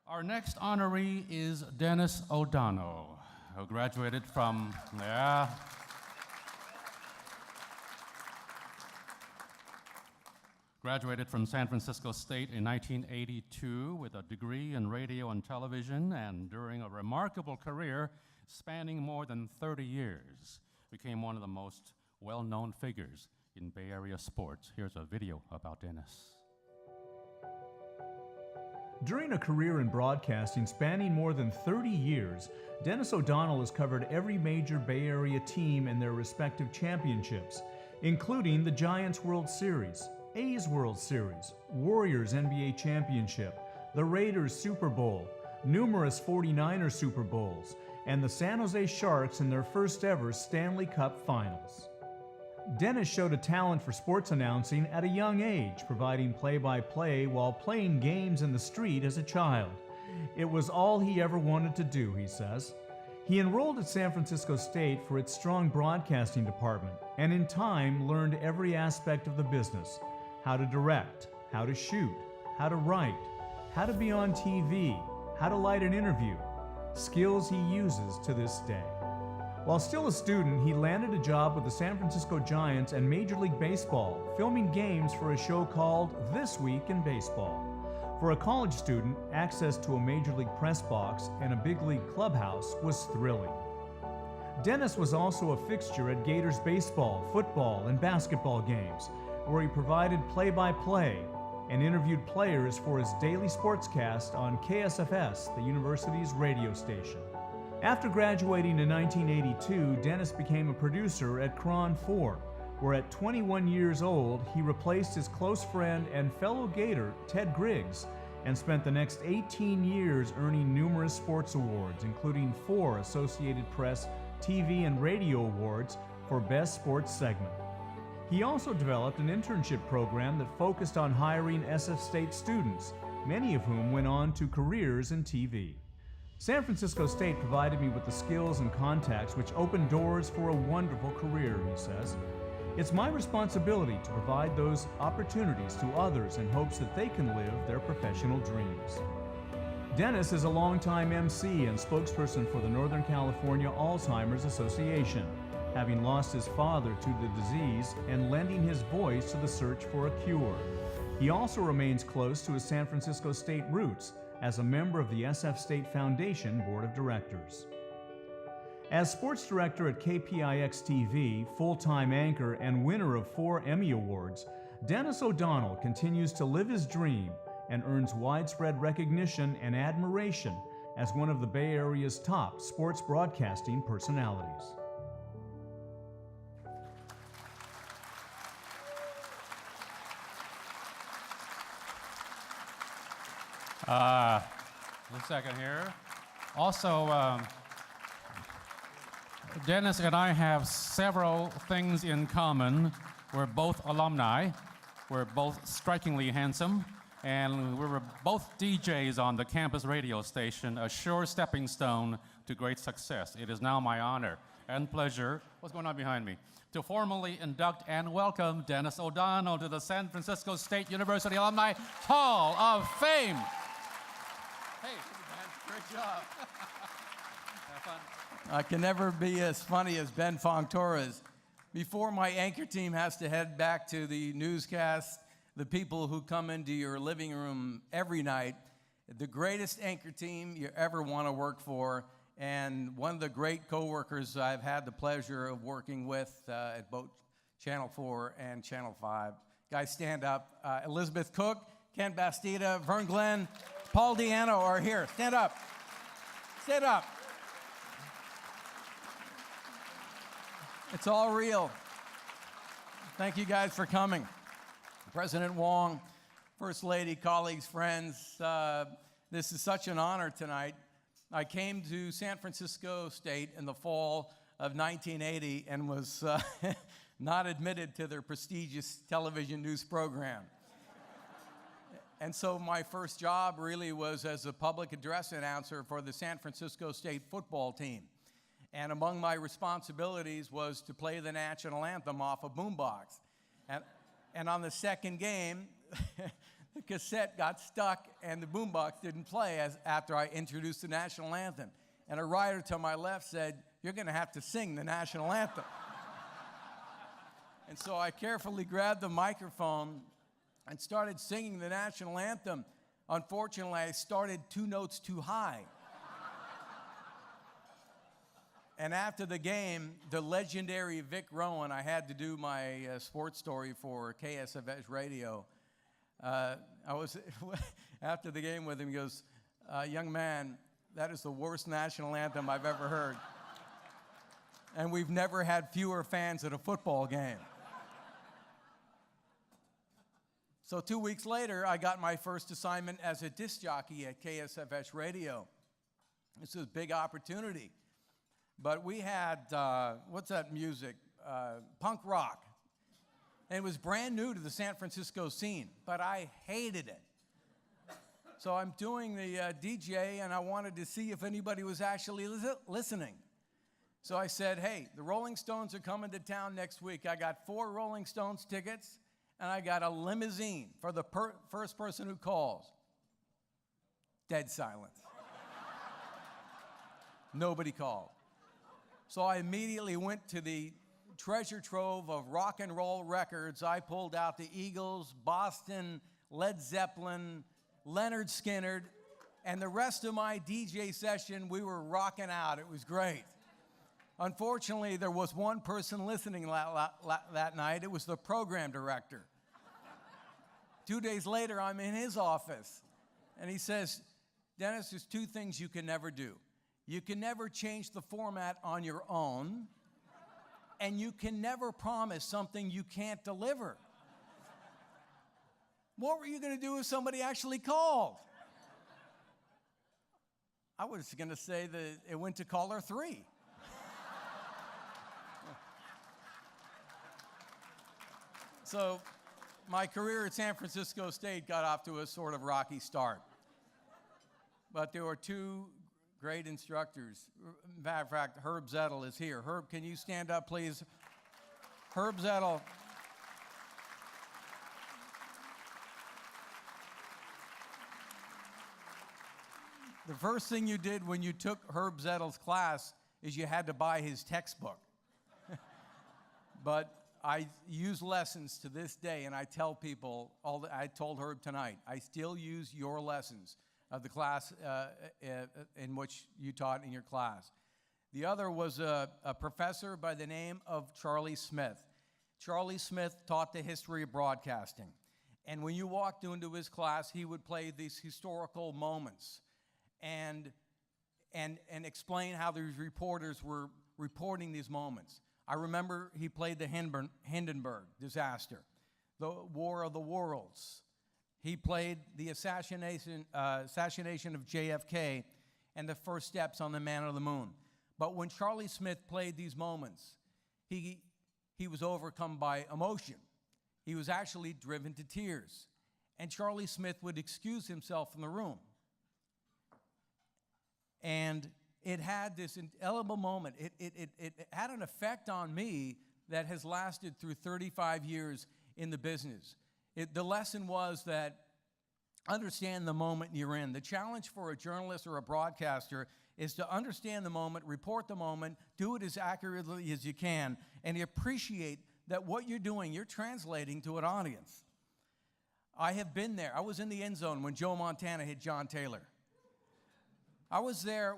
Our next honoree is Dennis O'Donnell, who graduated from, graduated from San Francisco State in 1982 with a degree in radio and television, and during a remarkable career spanning more than 30 years, became one of the most well-known figures in Bay Area sports. Here's a video about Dennis. During a career in broadcasting spanning more than 30 years, Dennis O'Donnell has covered every major Bay Area team and their respective championships, including the Giants World Series, A's World Series, Warriors NBA Championship, the Raiders Super Bowl, numerous 49ers Super Bowls, and the San Jose Sharks in their first ever Stanley Cup Finals. Dennis showed a talent for sports announcing at a young age, providing play-by-play while playing games in the street as a child. It was all he ever wanted to do, he says. He enrolled at San Francisco State for its strong broadcasting department, and in time learned every aspect of the business: how to direct, how to shoot, how to write, how to be on TV, how to light an interview, skills he uses to this day. While still a student, he landed a job with the San Francisco Giants and Major League Baseball, filming games for a show called This Week in Baseball. For a college student, access to a Major League press box and a big league clubhouse was thrilling. Dennis was also a fixture at Gators baseball, football, and basketball games, where he provided play-by-play and interviewed players for his daily sportscast on KSFS, the university's radio station. After graduating in 1982, Dennis became a producer at KRON 4, where at 21 years old, he replaced his close friend and fellow Gator, Ted Griggs, and spent the next 18 years earning numerous sports awards, including 4 Associated Press TV and Radio Awards for Best Sports Segment. He also developed an internship program that focused on hiring SF State students, many of whom went on to careers in TV. San Francisco State provided me with the skills and contacts which opened doors for a wonderful career, he says. It's my responsibility to provide those opportunities to others in hopes that they can live their professional dreams. Dennis is a longtime Emcee and spokesperson for the Northern California Alzheimer's Association, having lost his father to the disease and lending his voice to the search for a cure. He also remains close to his San Francisco State roots as a member of the SF State Foundation Board of Directors. As sports director at KPIX-TV, full-time anchor and winner of 4 Emmy Awards, Dennis O'Donnell continues to live his dream and earns widespread recognition and admiration as one of the Bay Area's top sports broadcasting personalities. A second here. Also, Dennis and I have several things in common. We're both alumni. We're both strikingly handsome. And we were both DJs on the campus radio station, a sure stepping stone to great success. It is now my honor and pleasure, what's going on behind me, to formally induct and welcome Dennis O'Donnell to the San Francisco State University Alumni Hall of Fame. Hey, man, great job. Have fun. I can never be as funny as Ben Fong-Torres. Before my anchor team has to head back to the newscast, the people who come into your living room every night, the greatest anchor team you ever want to work for, and one of the great coworkers I've had the pleasure of working with at both Channel 4 and Channel 5. Guys, stand up. Elizabeth Cook, Ken Bastida, Vern Glenn, Paul Diano are here. Stand up. Stand up. It's all real. Thank you guys for coming. President Wong, First Lady, colleagues, friends, this is such an honor tonight. I came to San Francisco State in the fall of 1980 and was not admitted to their prestigious television news program. And so my first job really was as a public address announcer for the San Francisco State football team. And among my responsibilities was to play the national anthem off a boombox. And on the second game, the cassette got stuck and the boombox didn't play after I introduced the national anthem. And a writer to my left said, "You're going to have to sing the national anthem." And so I carefully grabbed the microphone and started singing the national anthem. Unfortunately, I started 2 notes too high. And after the game, the legendary Vic Rowan, I had to do my sports story for KSFS radio. I was after the game with him. He goes, "Young man, that is the worst national anthem I've ever heard. And we've never had fewer fans at a football game." So 2 weeks later, I got my first assignment as a disc jockey at KSFS radio. This was a big opportunity. But we had, what's that music? Punk rock. And it was brand new to the San Francisco scene, but I hated it. So I'm doing the DJ, and I wanted to see if anybody was actually listening. So I said, "Hey, the Rolling Stones are coming to town next week. I got 4 Rolling Stones tickets, and I got a limousine for the first person who calls." Dead silence. Nobody called. So I immediately went to the treasure trove of rock and roll records. I pulled out the Eagles, Boston, Led Zeppelin, Leonard Skinner, and the rest of my DJ session, we were rocking out. It was great. Unfortunately, there was one person listening that night. It was the program director. 2 days later, I'm in his office, and he says, "Dennis, there's 2 things you can never do. You can never change the format on your own, and you can never promise something you can't deliver." What were you going to do if somebody actually called? I was going to say that it went to caller 3. So my career at San Francisco State got off to a sort of rocky start. But there were 2 great instructors. Matter of fact, Herb Zettel is here. Herb, can you stand up, please? Herb Zettel. The first thing you did when you took Herb Zettel's class is you had to buy his textbook. But I use lessons to this day, and I tell people, I told Herb tonight, I still use your lessons of the class in which you taught in your class. The other was a professor by the name of Charlie Smith. Charlie Smith taught the history of broadcasting. And when you walked into his class, he would play these historical moments and explain how these reporters were reporting these moments. I remember he played the Hindenburg disaster, the War of the Worlds. He played the assassination of JFK and the first steps on the man on the moon. But when Charlie Smith played these moments, he was overcome by emotion. He was actually driven to tears. And Charlie Smith would excuse himself from the room. And it had this indelible moment. It had an effect on me that has lasted through 35 years in the business. The lesson was that understand the moment you're in. The challenge for a journalist or a broadcaster is to understand the moment, report the moment, do it as accurately as you can, and appreciate that what you're doing, you're translating to an audience. I have been there. I was in the end zone when Joe Montana hit John Taylor. I was there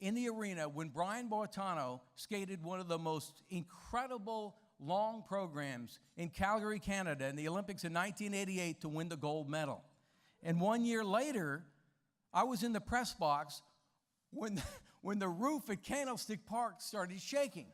in the arena when Brian Boitano skated one of the most incredible long programs in Calgary, Canada, in the Olympics in 1988 to win the gold medal. And 1 year later, I was in the press box when the roof at Candlestick Park started shaking.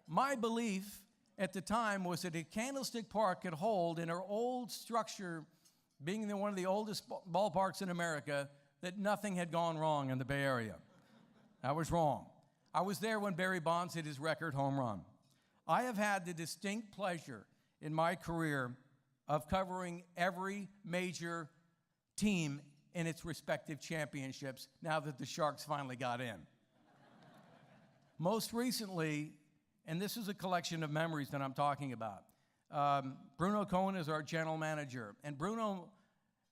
My belief at the time was that if Candlestick Park could hold in our old structure, being one of the oldest ballparks in America, that nothing had gone wrong in the Bay Area. I was wrong. I was there when Barry Bonds hit his record home run. I have had the distinct pleasure in my career of covering every major team in its respective championships now that the Sharks finally got in. Most recently, and this is a collection of memories that I'm talking about, Bruno Cohen is our general manager. And Bruno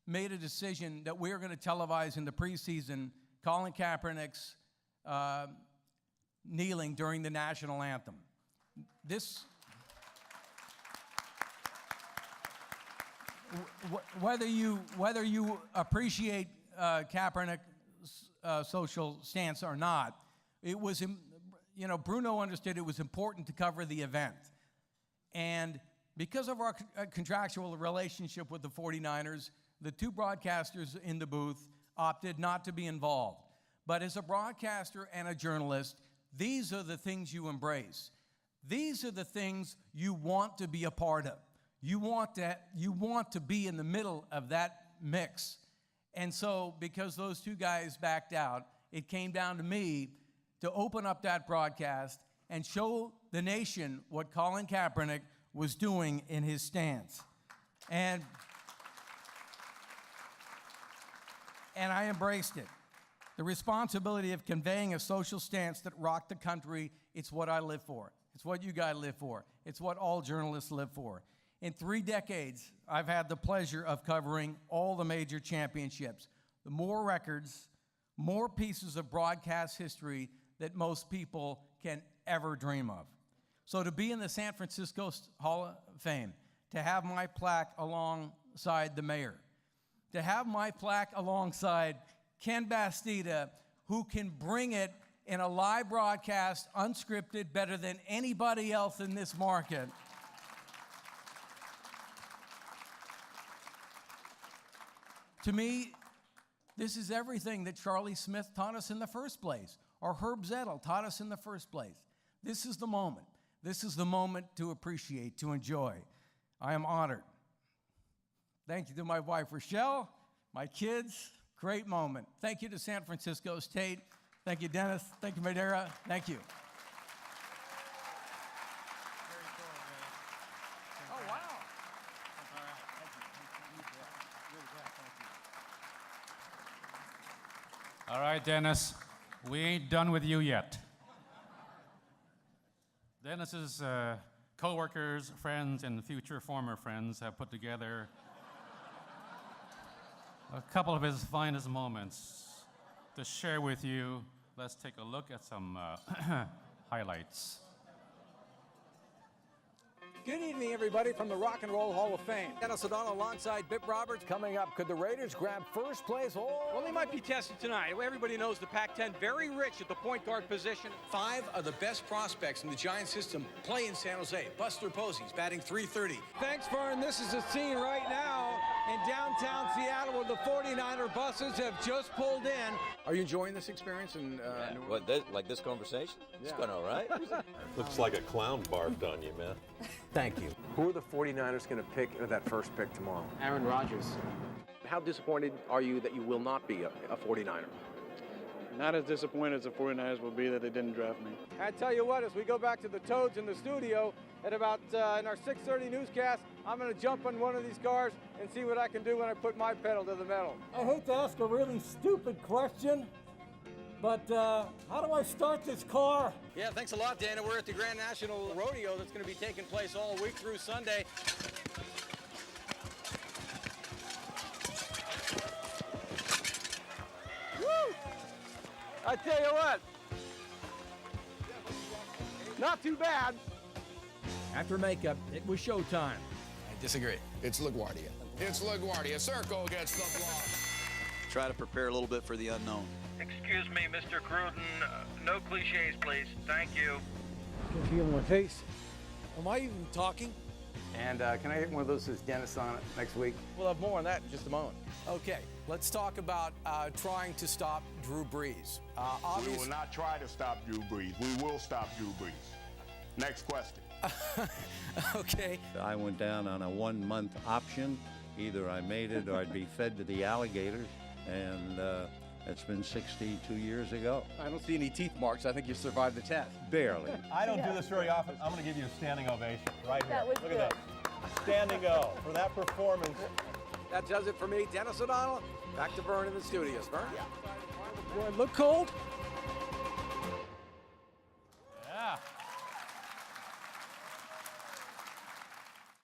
made a decision that we're going to televise in the preseason Colin Kaepernick's kneeling during the national anthem. Whether you appreciate Kaepernick's social stance or not, it was, Bruno understood it was important to cover the event. And because of our contractual relationship with the 49ers, the two broadcasters in the booth opted not to be involved. But as a broadcaster and a journalist, these are the things you embrace. These are the things you want to be a part of. You want to be in the middle of that mix. And so, because those two guys backed out, it came down to me to open up that broadcast and show the nation what Colin Kaepernick was doing in his stance. And I embraced it. The responsibility of conveying a social stance that rocked the country, it's what I live for. It's what you guys live for. It's what all journalists live for. In 3 decades, I've had the pleasure of covering all the major championships. The more records, more pieces of broadcast history that most people can ever dream of. So to be in the San Francisco Hall of Fame, to have my plaque alongside the mayor, to have my plaque alongside Ken Bastida, who can bring it in a live broadcast, unscripted, better than anybody else in this market. To me, this is everything that Charlie Smith taught us in the first place, or Herb Zettel taught us in the first place. This is the moment. This is the moment to appreciate, to enjoy. I am honored. Thank you to my wife, Rochelle, my kids. Great moment. Thank you to San Francisco State. Thank you, Dennis. Thank you, Madeira. Thank you. Oh, wow. All right, Dennis, we ain't done with you yet. Dennis's co-workers, friends, and future former friends have put together a couple of his finest moments to share with you. Let's take a look at some highlights. Good evening, everybody, from the Rock and Roll Hall of Fame. Dennis O'Donnell alongside Bip Roberts. Coming up, could the Raiders grab first place? Well, they might be tested tonight. Everybody knows the Pac-10 very rich at the point guard position. 5 of the best prospects in the Giants system play in San Jose. Buster Posey's batting .330. Thanks, Vern. This is the scene right now in downtown Seattle where the 49er buses have just pulled in. Are you enjoying this experience? Like this conversation? It's going all right. Looks like a clown barfed on you, man. Thank you. Who are the 49ers going to pick at that first pick tomorrow? Aaron Rodgers. How disappointed are you that you will not be a 49er? Not as disappointed as the 49ers will be that they didn't draft me. I tell you what, as we go back to the Toads in the studio, at about in our 6:30 newscast, I'm going to jump on one of these cars and see what I can do when I put my pedal to the metal. I hate to ask a really stupid question, but how do I start this car? Yeah, thanks a lot, Dana. We're at the Grand National Rodeo that's going to be taking place all week through Sunday. Woo! I tell you what, not too bad. After makeup, it was showtime. I disagree. It's LaGuardia. It's LaGuardia. Circle gets the block. Try to prepare a little bit for the unknown. Excuse me, Mr. Cruden. No cliches, please. Thank you. I can feel my face. Am I even talking? And can I get one of those that says Dennis on it next week? We'll have more on that in just a moment. Okay, let's talk about trying to stop Drew Brees. We will not try to stop Drew Brees. We will stop Drew Brees. Next question. Okay. I went down on a 1-month option. Either I made it or I'd be fed to the alligators. And it's been 62 years ago. I don't see any teeth marks. I think you survived the test. Barely. I don't do this very often. I'm going to give you a standing ovation right here. Look at that. Standing O for that performance. That does it for me. Dennis O'Donnell, back to Vern in the studios. Vern? Do I look cold?